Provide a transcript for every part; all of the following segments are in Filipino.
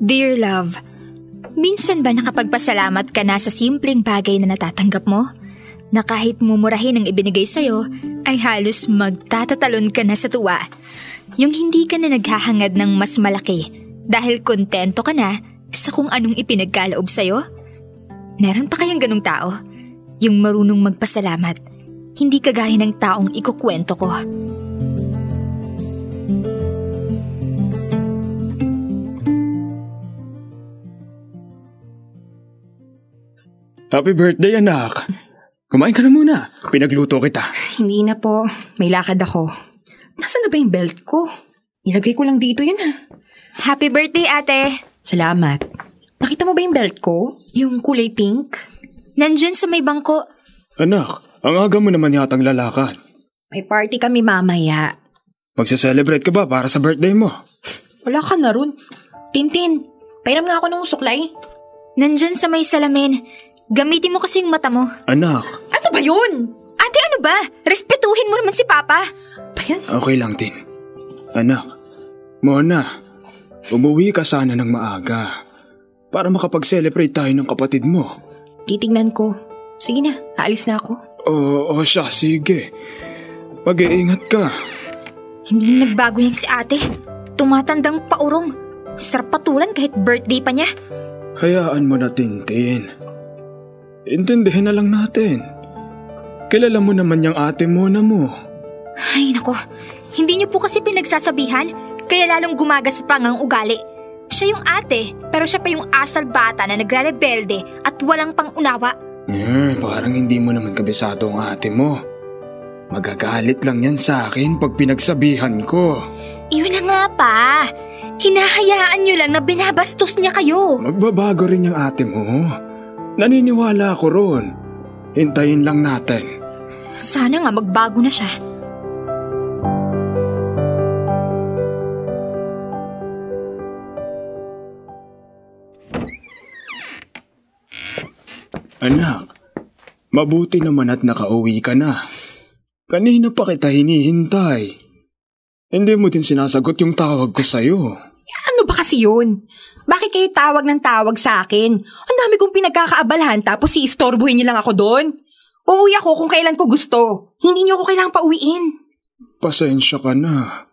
Dear love, minsan ba nakapagpasalamat ka na sa simpleng bagay na natatanggap mo? Na kahit mumurahin ang ibinigay sa'yo, ay halos magtatatalon ka na sa tuwa. Yung hindi ka na naghahangad ng mas malaki dahil kontento ka na sa kung anong ipinagkaloob sa'yo? Meron pa kayang ganung tao? Yung marunong magpasalamat, hindi kagaya ng taong ikukwento ko. Happy birthday, anak! Kumain ka na muna. Pinagluto kita. Hindi na po. May lakad ako. Nasaan na ba yung belt ko? Ilagay ko lang dito yan ha. Happy birthday, ate! Salamat. Nakita mo ba yung belt ko? Yung kulay pink? Nandyan sa may bangko. Anak, ang aga mo naman yatang lalakad. May party kami mamaya. Magse-celebrate ka ba para sa birthday mo? Wala ka na ron. Tintin, pairam nga ako ng suklay. Nandyan sa may salamin. Gamitin mo kasi yung mata mo. Anak. Ano ba yun? Ate, ano ba? Respetuhin mo naman si Papa. Bayan? Okay lang, Tin. Anak, Mona, umuwi ka sana ng maaga para makapag-celebrate tayo ng kapatid mo. Titignan ko. Sige na, aalis na ako. Oo, siya, sige. Mag-iingat ka. Hindi nagbago yan si ate. Tumatandang paurong. Sarap patulan kahit birthday pa niya. Hayaan mo na, Tintin. Intindihin na lang natin. Kilala mo naman yung ate Mona mo. Ay, nako. Hindi niyo po kasi pinagsasabihan, kaya lalong gumagasapang ang ugali. Siya yung ate, pero siya pa yung asal bata na nagre-rebelde at walang pang-unawa. Parang hindi mo naman kabisado ang ate mo. Magagalit lang yan sa akin pag pinagsabihan ko. Iyon na nga pa. Hinahayaan niyo lang na binabastos niya kayo. Magbabago rin yung ate mo. Naniniwala ako ron. Hintayin lang natin. Sana nga magbago na siya. Anak, mabuti naman at nakauwi ka na. Kanina pa kita hinihintay. Hindi mo din sinasagot yung tawag ko sa'yo. Ano ba kasi yun? Bakit kayo tawag ng tawag sa akin? Ang dami kong pinagkakaabalahan tapos iistorbohin niyo lang ako doon. Uuwi ako kung kailan ko gusto. Hindi niyo ako kailangang pauwiin. Pasensya ka na.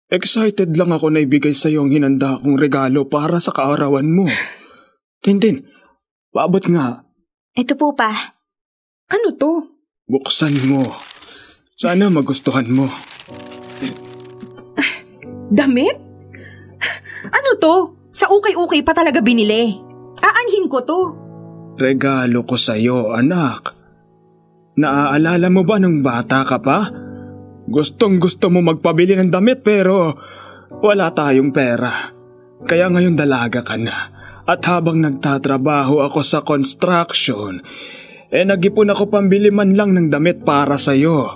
Excited lang ako na ibigay sa'yo ang hinanda kong regalo para sa kaarawan mo. Tintin, paabot nga. Ito po pa. Ano to? Buksan mo. Sana magustuhan mo. Damit? Ano to? Sa ukay-ukay pa talaga binili. Aanhin ko to. Regalo ko sa'yo, anak. Naaalala mo ba nung bata ka pa? Gustong gusto mo magpabili ng damit pero wala tayong pera. Kaya ngayon dalaga ka na. At habang nagtatrabaho ako sa construction, nag-ipon ako pambili man lang ng damit para sa'yo.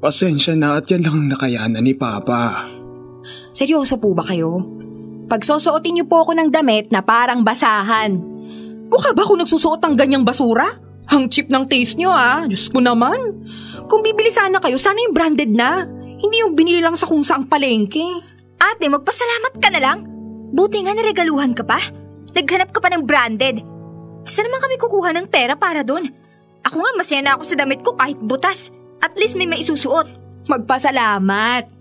Pasensya na at yan lang ang nakayanan ni Papa. Seryoso po ba kayo? Pagsusuotin niyo po ako ng damit na parang basahan. Mukha ba ako nagsusuot ng ganyang basura? Ang cheap ng taste niyo Diyos ko naman. Kung bibili sana kayo, sana yung branded na. Hindi yung binili lang sa kung saang palengke. Ate, magpasalamat ka na lang. Buti nga naregaluhan ka pa. Naghanap ka pa ng branded. Saan naman kami kukuha ng pera para doon? Ako nga masaya na ako sa damit ko kahit butas. At least may maisusuot. Magpasalamat.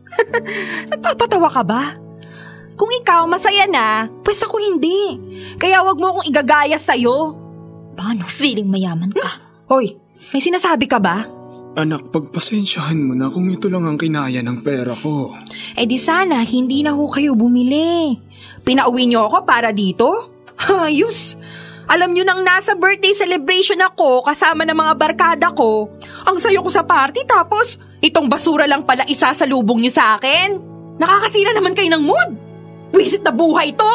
Nagpapatawa ka ba? Kung ikaw masaya na, pues ako hindi. Kaya wag mo akong igagaya sa'yo. Paano feeling mayaman ka? Hoy, may sinasabi ka ba? Anak, pagpasensyahan mo na kung ito lang ang kinaya ng pera ko. Di sana hindi na ho kayo bumili. Pinauwi niyo ako para dito? Ayos. Alam niyo nang nasa birthday celebration ako kasama ng mga barkada ko. Ang sayo ko sa party tapos itong basura lang pala isasalubong niyo sa akin. Nakakasira naman kayo ng mood. Wisit na buhay to!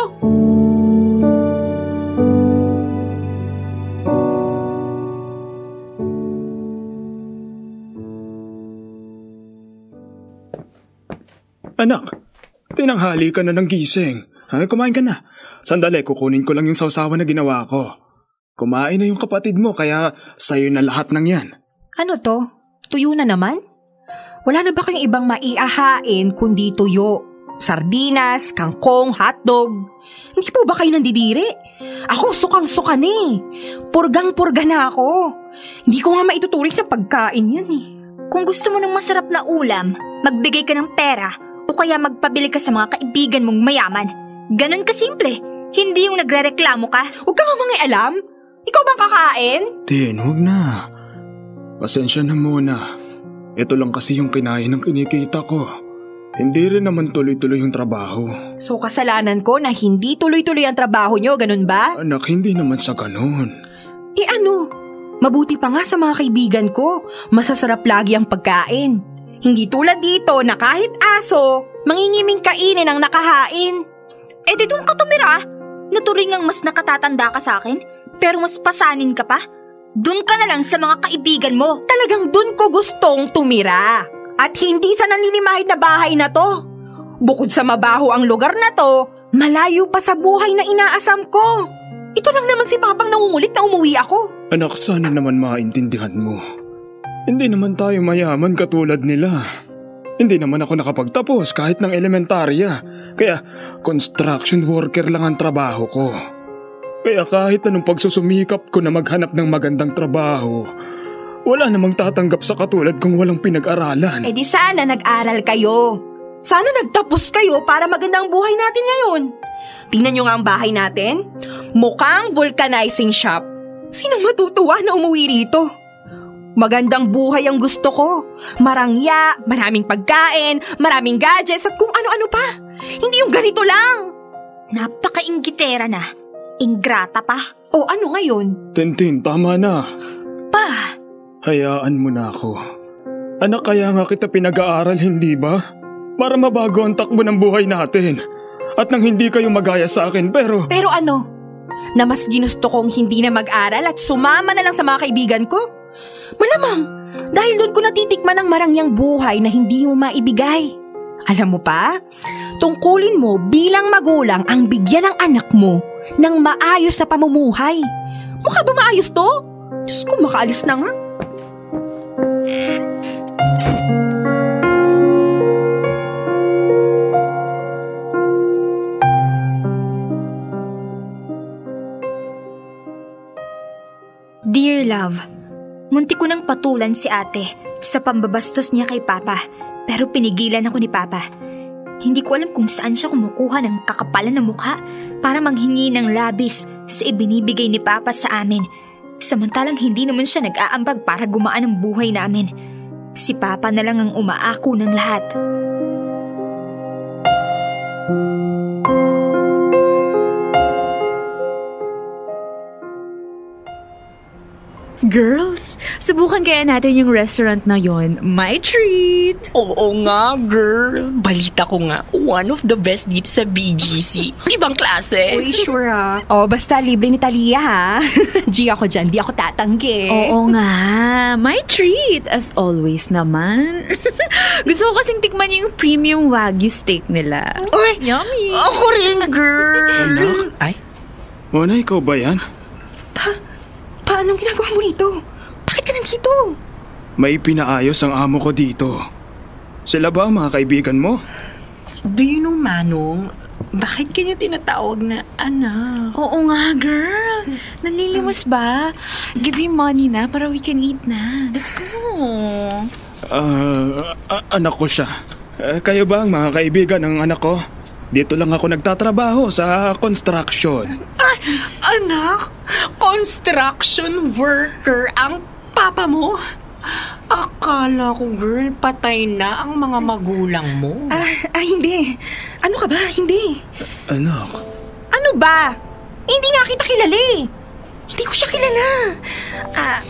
Anak, tinanghali ka na ng gising. Kumain ka na. Sandali, kukunin ko lang yung sawsawan na ginawa ko. Kumain na yung kapatid mo kaya sa'yo na lahat ng yan. Ano to? Tuyo na naman? Wala na ba kayong ibang maiahain kundi tuyo? sardinas, kangkong, hotdog. Hindi po ba kayo nandidiri? Ako sukang-suka na eh. Purgang-purga na ako. Hindi ko nga maituturing na pagkain yan eh. Kung gusto mo ng masarap na ulam, magbigay ka ng pera o kaya magpabili ka sa mga kaibigan mong mayaman. Ganon kasimple. Hindi yung nagrereklamo ka. Huwag ka nga mangialam. Ikaw bang kakain? Tin, huwag na. Pasensya na muna. Ito lang kasi yung kinain ng kinikita ko. Hindi rin naman tuloy-tuloy yung trabaho. So kasalanan ko na hindi tuloy-tuloy ang trabaho nyo, ganun ba? Anak, hindi naman sa ganun. Eh ano? Mabuti pa nga sa mga kaibigan ko. Masasarap lagi ang pagkain. Hindi tulad dito na kahit aso, mangingiming kainin ang nakahain. Eh di doon ka tumira. Naturingang mas nakatatanda ka sa akin, pero mas pasanin ka pa. Doon ka na lang sa mga kaibigan mo. Talagang doon ko gustong tumira. At hindi sa naninimahid na bahay na to. Bukod sa mabaho ang lugar na to, malayo pa sa buhay na inaasam ko. Ito lang naman si Papang nangungulit na umuwi ako. Anak, sana naman maintindihan mo. Hindi naman tayo mayaman katulad nila. Hindi naman ako nakapagtapos kahit ng elementarya. Kaya construction worker lang ang trabaho ko. Kaya kahit anong pagsusumikap ko na maghanap ng magandang trabaho, wala namang tatanggap sa katulad kung walang pinag-aralan. Eh di sana nag-aral kayo. Sana nagtapos kayo para magandang buhay natin ngayon. Tingnan nyo nga ang bahay natin. Mukhang vulcanizing shop. Sinong matutuwa na umuwi rito? Magandang buhay ang gusto ko. Marangya, maraming pagkain, maraming gadgets at kung ano-ano pa. Hindi yung ganito lang. Napaka-inggitera na. Ingrata pa. O ano ngayon? Tintin, tama na. Pa! Hayaan mo na ako. Anak, kaya nga kita pinag-aaral, hindi ba? Para mabago ang takbo ng buhay natin. At nang hindi kayo magaya sa akin, pero... Pero ano? Na mas ginusto kong hindi na mag-aral at sumama na lang sa mga kaibigan ko? Malamang, dahil doon ko natitikman ang marangyang buhay na hindi mo maibigay. Alam mo pa, tungkulin mo bilang magulang ang bigyan ng anak mo ng maayos na pamumuhay. Mukha ba maayos to? Diyos ko, makaalis na nga. Dear love, muntik ko nang patulan si ate sa pambabastos niya kay Papa, pero pinigilan ako ni Papa. Hindi ko alam kung saan siya kumukuha ng kakapalan ng mukha para manghingi ng labis sa ibinibigay ni Papa sa amin. Samantalang hindi naman siya nag-aambag para gumaan ang buhay namin. Si Papa na lang ang umaako ng lahat. Girls, subukan kaya natin yung restaurant na yon. My treat! Oo nga, girl. Balita ko nga, one of the best dito sa BGC. Ibang klase. Uy, sure ha. O, basta libre ni Talia ha. G ako dyan, di ako tatanggi. Oo nga, my treat. As always naman. Gusto ko kasing tikman yung premium Wagyu steak nila. Uy, yummy! ako rin, girl. Anak? Ay, Mona, ikaw ba yan? Paano ginagawa mo rito? Bakit ka nandito? May pinaayos ang amo ko dito. Sila ba ang mga kaibigan mo? do you know, Manong, bakit kanya tinatawag na anak? Oo nga, girl. Nalilimos ba? Give him money na para we can eat na. Let's go. Anak ko siya. Kayo ba ang mga kaibigan ng anak ko? Dito lang ako nagtatrabaho sa construction. Ay, anak, construction worker ang papa mo? Akala ko, girl, patay na ang mga magulang mo. Hindi. Ano ka ba? Hindi. Anak. Ano ba? Hindi nga kita kilala eh. Hindi ko siya kilala.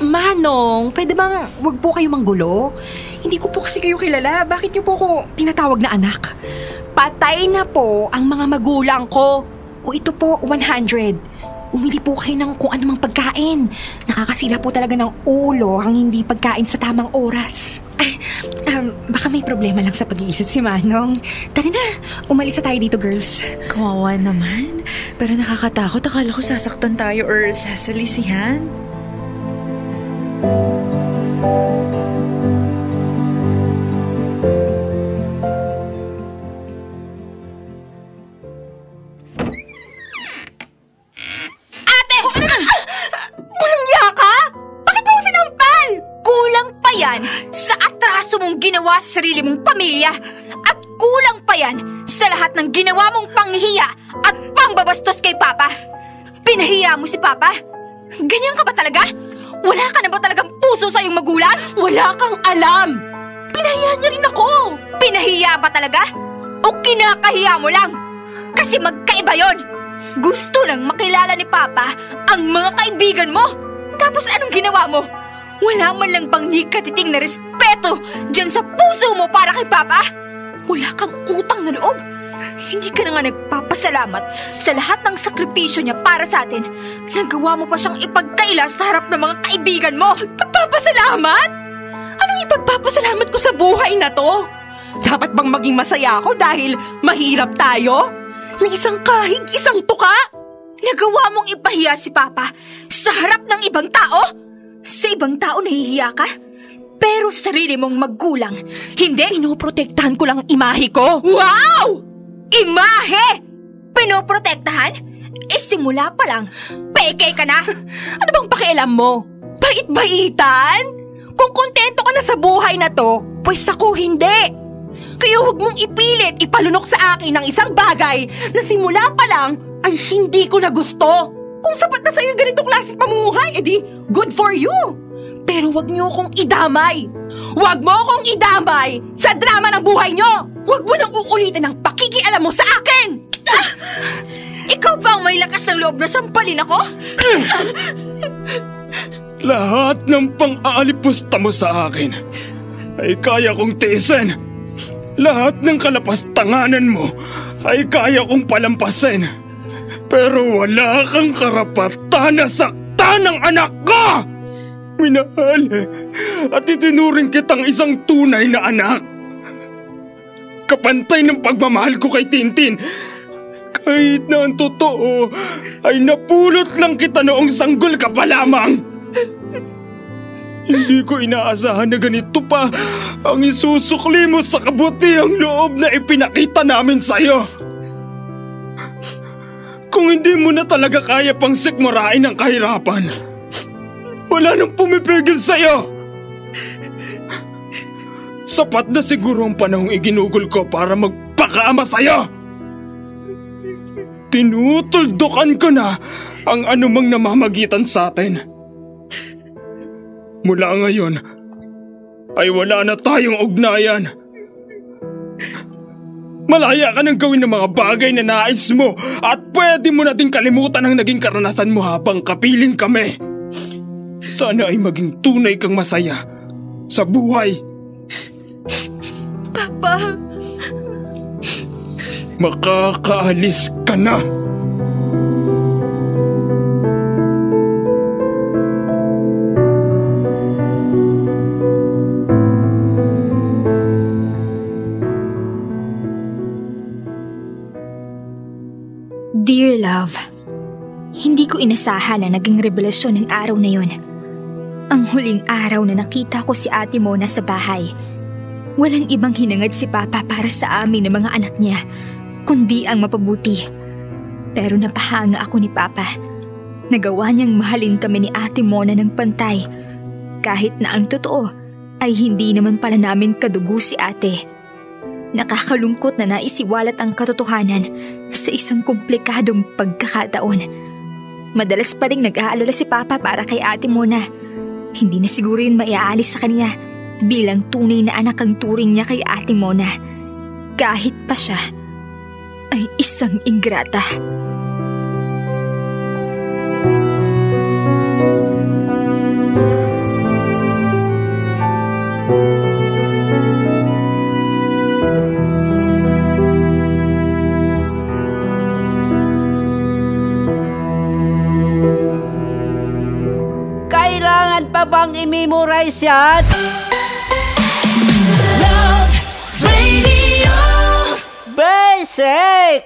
Manong, pwede bang wag po kayo manggulo? Hindi ko po kasi kayo kilala. Bakit niyo po ako tinatawag na anak? Patay na po ang mga magulang ko. O ito po, 100. Umili po kayo ng kung anumang pagkain. Nakakasira po talaga ng ulo ang hindi pagkain sa tamang oras. Baka may problema lang sa pag-iisip si Manong. Tara na, umalis na tayo dito, girls. Kawawa naman. Pero nakakatakot. Akala ko sasaktan tayo or sasalisihan. ginawa sa sarili mong pamilya. At kulang pa yan sa lahat ng ginawa mong panghihiya at pangbabastos kay Papa. Pinahiya mo si Papa? Ganyan ka ba talaga? Wala ka na ba talagang puso sa iyong magulang? Wala kang alam! Pinahiya niya rin ako! Pinahiya ba talaga? O kinakahiya mo lang? Kasi magkaiba yon. Gusto lang makilala ni Papa ang mga kaibigan mo. Tapos anong ginawa mo? Wala man lang bang nikatiting na respeto dyan sa puso mo para kay Papa? Wala kang utang na loob. Hindi ka na nga nagpapasalamat sa lahat ng sakripisyo niya para sa atin. Nagawa mo pa siyang ipagkaila sa harap ng mga kaibigan mo. Pagpapasalamat? Anong ipagpapasalamat ko sa buhay na to? Dapat bang maging masaya ako dahil mahirap tayo? Ng isang kahig, isang tuka? Nagawa mong ipahiya si Papa sa harap ng ibang tao? Sa ibang tao nahihiya ka? Pero sa sarili mong magulang, hindi? Pinoprotektahan ko lang ang imahe ko. Wow! Imahe! Pinoprotektahan? Simula pa lang, peke ka na. Ano bang pakialam mo? Bait-baitan? Kung kontento ka na sa buhay na to, pues ako hindi. Kaya huwag mong ipilit ipalunok sa akin ng isang bagay na simula pa lang ay hindi ko na gusto. Kung sapat na sa'yo ganitong klaseng pamumuhay, edi good for you. Pero huwag niyo akong idamay. Huwag mo akong idamay sa drama ng buhay niyo. Huwag mo nang uulitin ang pakikialam mo sa akin. Ikaw ba ang may lakas ng loob na sampalin ako? Lahat ng pang-aalipusta mo sa akin ay kaya kong tiisin. Lahat ng kalapastanganan mo ay kaya kong palampasin. Pero wala kang karapatan na saktan ng anak ko! Minahal at itinuring kitang isang tunay na anak. Kapantay ng pagmamahal ko kay Tintin. Kahit na ang totoo ay napulot lang kita noong sanggol ka pa lamang. Hindi ko inaasahan na ganito pa ang isusukli mo sa kabutihang loob na ipinakita namin sa'yo. Kung hindi mo na talaga kaya pang sikmurain ang kahirapan, wala nang pumipigil sa'yo. Sapat na siguro ang panahong iginugol ko para magpakaama sa'yo. Tinutuldukan ko na ang anumang namamagitan sa atin. Mula ngayon, ay wala na tayong ugnayan. Malaya ka nang gawin ng mga bagay na nais mo at pwede mo nating kalimutan ang naging karanasan mo habang kapiling kami. Sana ay maging tunay kang masaya sa buhay. Papa! Makakaalis ka na. Dear love, hindi ko inasahan na naging revelasyon ng araw na yun. Ang huling araw na nakita ko si Ate Mona sa bahay. Walang ibang hinangad si Papa para sa amin ng mga anak niya, kundi ang mapabuti. Pero napahanga ako ni Papa. Nagawa niyang mahalin kami ni Ate Mona ng pantay, kahit na ang totoo ay hindi naman pala namin kadugo si Ate. Nakakalungkot na naisiwalat ang katotohanan sa isang komplikadong pagkakataon. Madalas pa rin nag-aalala si Papa para kay Ate Mona. Hindi na siguro yun maiaalis sa kanya bilang tunay na anak ang turing niya kay Ate Mona. Kahit pa siya ay isang ingrata. Pa bang i-memorize yan? Love Radio Basic!